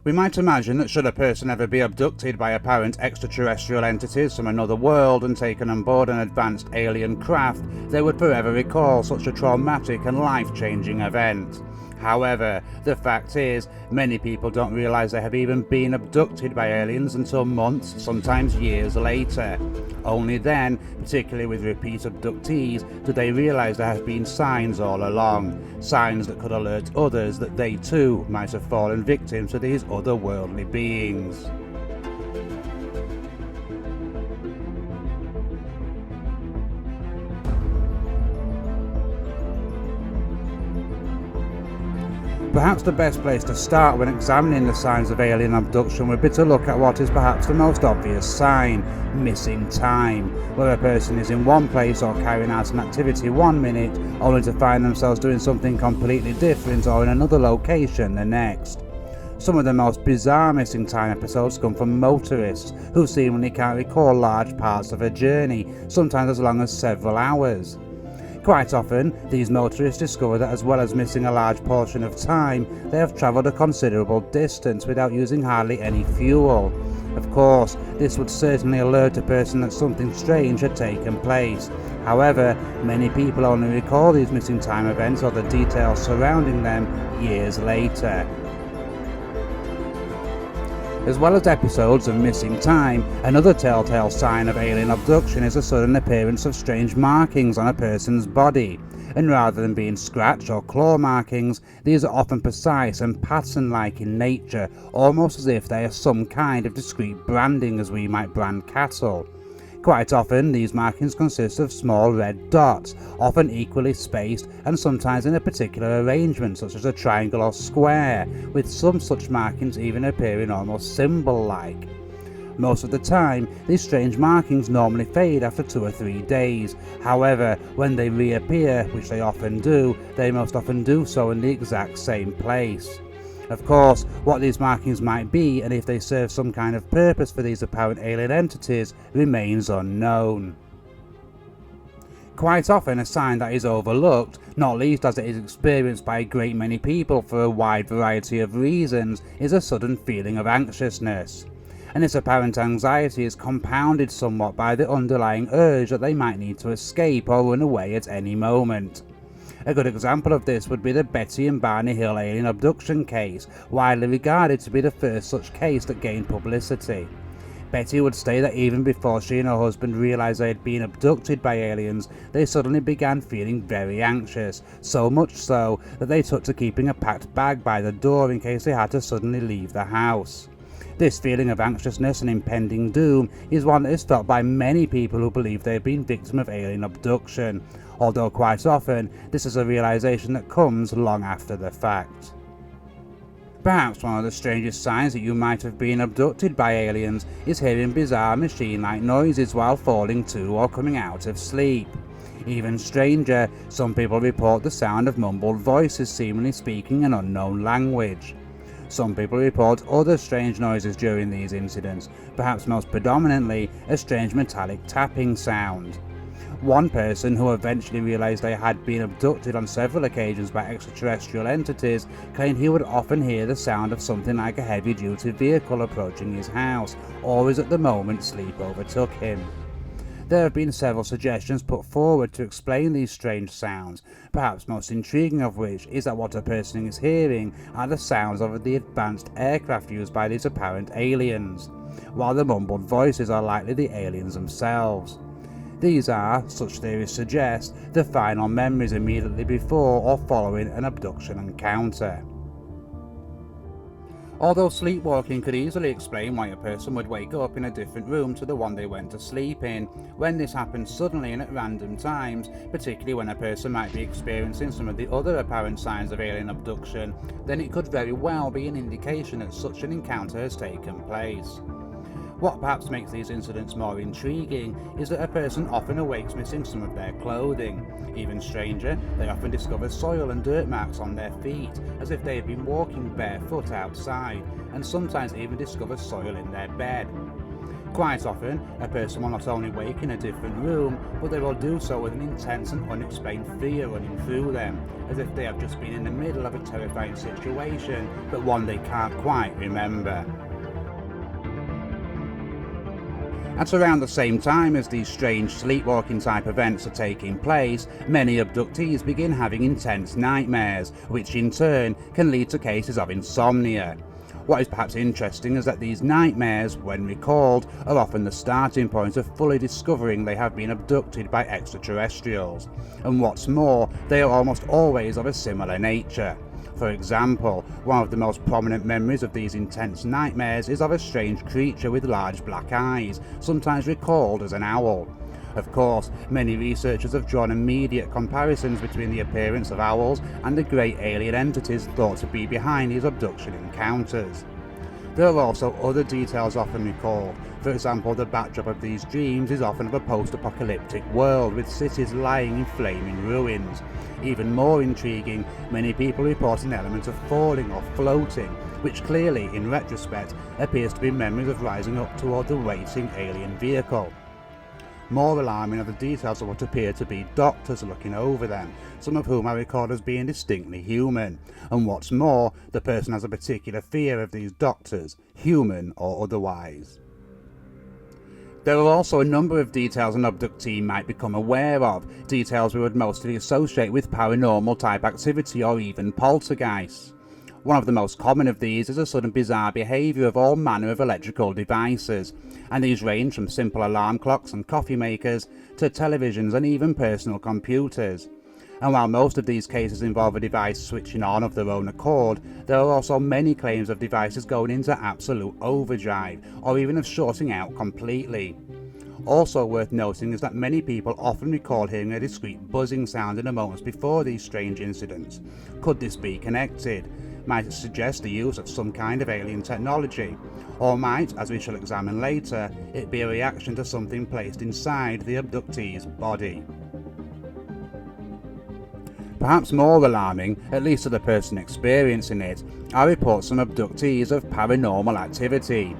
We might imagine that should a person ever be abducted by apparent extraterrestrial entities from another world and taken on board an advanced alien craft, they would forever recall such a traumatic and life-changing event. However, the fact is, many people don't realise they have even been abducted by aliens until months, sometimes years later. Only then, particularly with repeat abductees, do they realise there have been signs all along. Signs that could alert others that they too might have fallen victim to these otherworldly beings. Perhaps the best place to start when examining the signs of alien abduction would be to look at what is perhaps the most obvious sign: missing time, where a person is in one place or carrying out an activity 1 minute, only to find themselves doing something completely different or in another location the next. Some of the most bizarre missing time episodes come from motorists who seemingly can't recall large parts of a journey, sometimes as long as several hours. Quite often, these motorists discover that as well as missing a large portion of time, they have travelled a considerable distance without using hardly any fuel. Of course, this would certainly alert a person that something strange had taken place. However, many people only recall these missing time events or the details surrounding them years later. As well as episodes of missing time, another telltale sign of alien abduction is the sudden appearance of strange markings on a person's body. And rather than being scratch or claw markings, these are often precise and pattern-like in nature, almost as if they are some kind of discrete branding as we might brand cattle. Quite often, these markings consist of small red dots, often equally spaced and sometimes in a particular arrangement, such as a triangle or square, with some such markings even appearing almost symbol-like. Most of the time, these strange markings normally fade after 2 or 3 days. However, when they reappear, which they often do, they most often do so in the exact same place. Of course, what these markings might be and if they serve some kind of purpose for these apparent alien entities remains unknown. Quite often a sign that is overlooked, not least as it is experienced by a great many people for a wide variety of reasons, is a sudden feeling of anxiousness. And this apparent anxiety is compounded somewhat by the underlying urge that they might need to escape or run away at any moment. A good example of this would be the Betty and Barney Hill alien abduction case, widely regarded to be the first such case that gained publicity. Betty would say that even before she and her husband realised they had been abducted by aliens, they suddenly began feeling very anxious, so much so that they took to keeping a packed bag by the door in case they had to suddenly leave the house. This feeling of anxiousness and impending doom is one that is felt by many people who believe they have been victim of alien abduction, although quite often this is a realisation that comes long after the fact. Perhaps one of the strangest signs that you might have been abducted by aliens is hearing bizarre machine-like noises while falling to or coming out of sleep. Even stranger, some people report the sound of mumbled voices seemingly speaking an unknown language. Some people report other strange noises during these incidents, perhaps most predominantly a strange metallic tapping sound. One person who eventually realised they had been abducted on several occasions by extraterrestrial entities claimed he would often hear the sound of something like a heavy-duty vehicle approaching his house, always at the moment sleep overtook him. There have been several suggestions put forward to explain these strange sounds, perhaps most intriguing of which is that what a person is hearing are the sounds of the advanced aircraft used by these apparent aliens, while the mumbled voices are likely the aliens themselves. These are, such theories suggest, the final memories immediately before or following an abduction encounter. Although sleepwalking could easily explain why a person would wake up in a different room to the one they went to sleep in, when this happens suddenly and at random times, particularly when a person might be experiencing some of the other apparent signs of alien abduction, then it could very well be an indication that such an encounter has taken place. What perhaps makes these incidents more intriguing is that a person often awakes missing some of their clothing. Even stranger, they often discover soil and dirt marks on their feet, as if they have been walking barefoot outside, and sometimes even discover soil in their bed. Quite often, a person will not only wake in a different room, but they will do so with an intense and unexplained fear running through them, as if they have just been in the middle of a terrifying situation, but one they can't quite remember. At around the same time as these strange sleepwalking type events are taking place, many abductees begin having intense nightmares, which in turn can lead to cases of insomnia. What is perhaps interesting is that these nightmares, when recalled, are often the starting point of fully discovering they have been abducted by extraterrestrials. And what's more, they are almost always of a similar nature. For example, one of the most prominent memories of these intense nightmares is of a strange creature with large black eyes, sometimes recalled as an owl. Of course, many researchers have drawn immediate comparisons between the appearance of owls and the great alien entities thought to be behind these abduction encounters. There are also other details often recalled. For example, the backdrop of these dreams is often of a post-apocalyptic world with cities lying in flaming ruins. Even more intriguing, many people report an element of falling or floating, which clearly, in retrospect, appears to be memories of rising up toward the waiting alien vehicle. More alarming are the details of what appear to be doctors looking over them, some of whom are recorded as being distinctly human. And what's more, the person has a particular fear of these doctors, human or otherwise. There are also a number of details an abductee might become aware of, details we would mostly associate with paranormal type activity or even poltergeists. One of the most common of these is a sudden bizarre behaviour of all manner of electrical devices, and these range from simple alarm clocks and coffee makers to televisions and even personal computers. And while most of these cases involve a device switching on of their own accord, there are also many claims of devices going into absolute overdrive, or even of shorting out completely. Also worth noting is that many people often recall hearing a discreet buzzing sound in the moments before these strange incidents. Could this be connected? Might it suggest the use of some kind of alien technology? Or might, as we shall examine later, it be a reaction to something placed inside the abductee's body? Perhaps more alarming, at least to the person experiencing it, are reports from abductees of paranormal activity.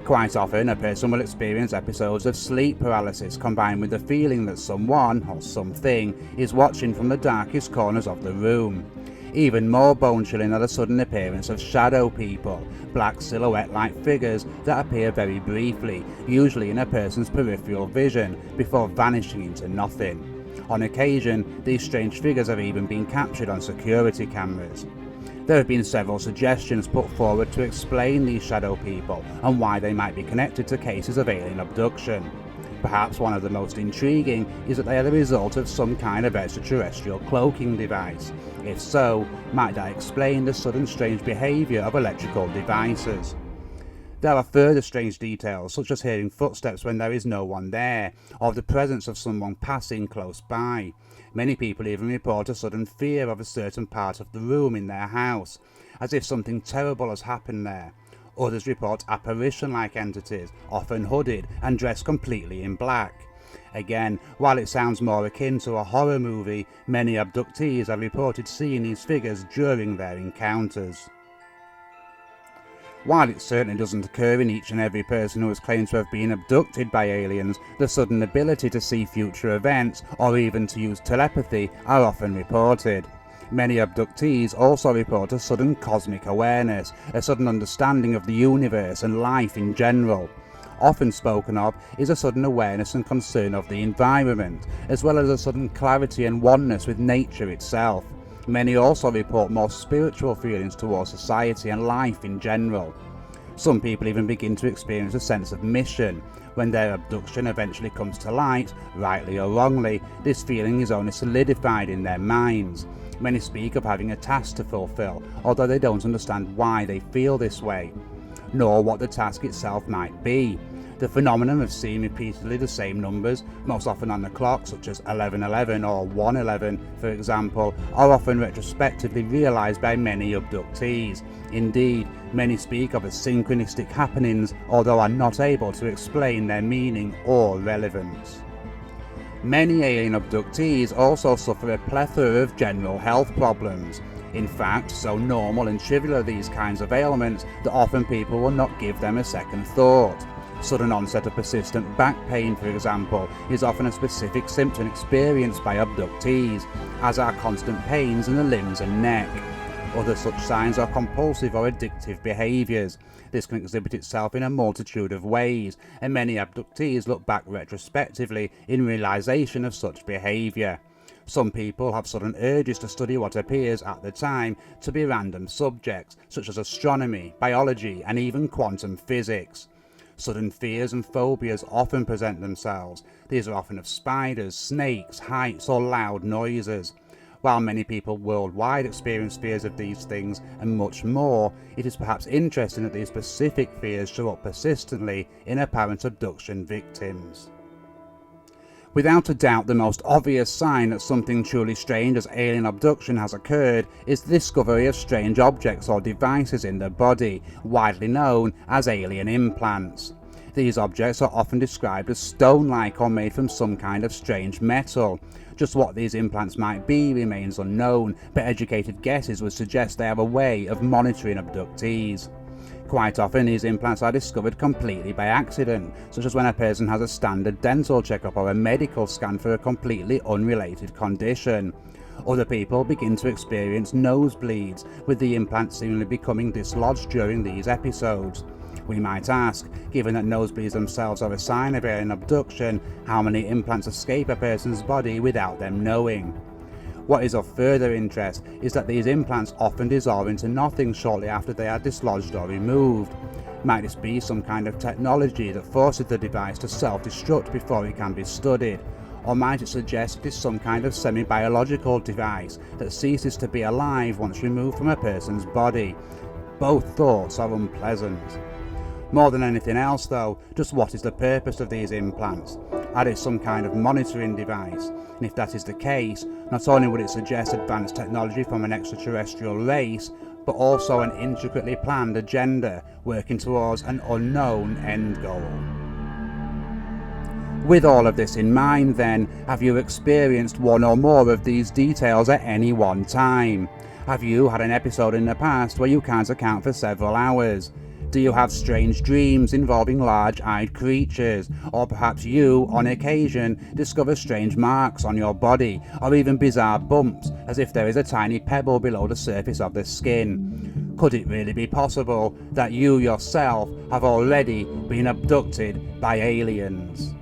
Quite often, a person will experience episodes of sleep paralysis combined with the feeling that someone, or something, is watching from the darkest corners of the room. Even more bone-chilling are the sudden appearance of shadow people, black silhouette-like figures that appear very briefly, usually in a person's peripheral vision, before vanishing into nothing. On occasion, these strange figures have even been captured on security cameras. There have been several suggestions put forward to explain these shadow people and why they might be connected to cases of alien abduction. Perhaps one of the most intriguing is that they are the result of some kind of extraterrestrial cloaking device. If so, might that explain the sudden strange behaviour of electrical devices? There are further strange details, such as hearing footsteps when there is no one there, or the presence of someone passing close by. Many people even report a sudden fear of a certain part of the room in their house, as if something terrible has happened there. Others report apparition-like entities, often hooded and dressed completely in black. Again, while it sounds more akin to a horror movie, many abductees have reported seeing these figures during their encounters. While it certainly doesn't occur in each and every person who has claimed to have been abducted by aliens, the sudden ability to see future events, or even to use telepathy, are often reported. Many abductees also report a sudden cosmic awareness, a sudden understanding of the universe and life in general. Often spoken of is a sudden awareness and concern of the environment, as well as a sudden clarity and oneness with nature itself. Many also report more spiritual feelings towards society and life in general. Some people even begin to experience a sense of mission. When their abduction eventually comes to light, rightly or wrongly, this feeling is only solidified in their minds. Many speak of having a task to fulfill, although they don't understand why they feel this way, nor what the task itself might be. The phenomenon of seeing repeatedly the same numbers, most often on the clock, such as 1111 or 111 for example, are often retrospectively realised by many abductees. Indeed, many speak of as synchronistic happenings, although are not able to explain their meaning or relevance. Many alien abductees also suffer a plethora of general health problems. In fact, so normal and trivial are these kinds of ailments that often people will not give them a second thought. Sudden onset of persistent back pain, for example, is often a specific symptom experienced by abductees, as are constant pains in the limbs and neck. Other such signs are compulsive or addictive behaviours. This can exhibit itself in a multitude of ways, and many abductees look back retrospectively in realisation of such behaviour. Some people have sudden urges to study what appears at the time to be random subjects, such as astronomy, biology, and even quantum physics. Sudden fears and phobias often present themselves. These are often of spiders, snakes, heights, or loud noises. While many people worldwide experience fears of these things and much more, it is perhaps interesting that these specific fears show up persistently in apparent abduction victims. Without a doubt, the most obvious sign that something truly strange as alien abduction has occurred is the discovery of strange objects or devices in the body, widely known as alien implants. These objects are often described as stone-like or made from some kind of strange metal. Just what these implants might be remains unknown, but educated guesses would suggest they have a way of monitoring abductees. Quite often these implants are discovered completely by accident, such as when a person has a standard dental checkup or a medical scan for a completely unrelated condition. Other people begin to experience nosebleeds, with the implants seemingly becoming dislodged during these episodes. We might ask, given that nosebleeds themselves are a sign of alien abduction, how many implants escape a person's body without them knowing? What is of further interest is that these implants often dissolve into nothing shortly after they are dislodged or removed. Might this be some kind of technology that forces the device to self-destruct before it can be studied? Or might it suggest it is some kind of semi-biological device that ceases to be alive once removed from a person's body? Both thoughts are unpleasant. More than anything else though, just what is the purpose of these implants? Are they some kind of monitoring device? And if that is the case, not only would it suggest advanced technology from an extraterrestrial race, but also an intricately planned agenda working towards an unknown end goal. With all of this in mind then, have you experienced one or more of these details at any one time? Have you had an episode in the past where you can't account for several hours? Do you have strange dreams involving large-eyed creatures? Or perhaps you, on occasion, discover strange marks on your body, or even bizarre bumps, as if there is a tiny pebble below the surface of the skin? Could it really be possible that you yourself have already been abducted by aliens?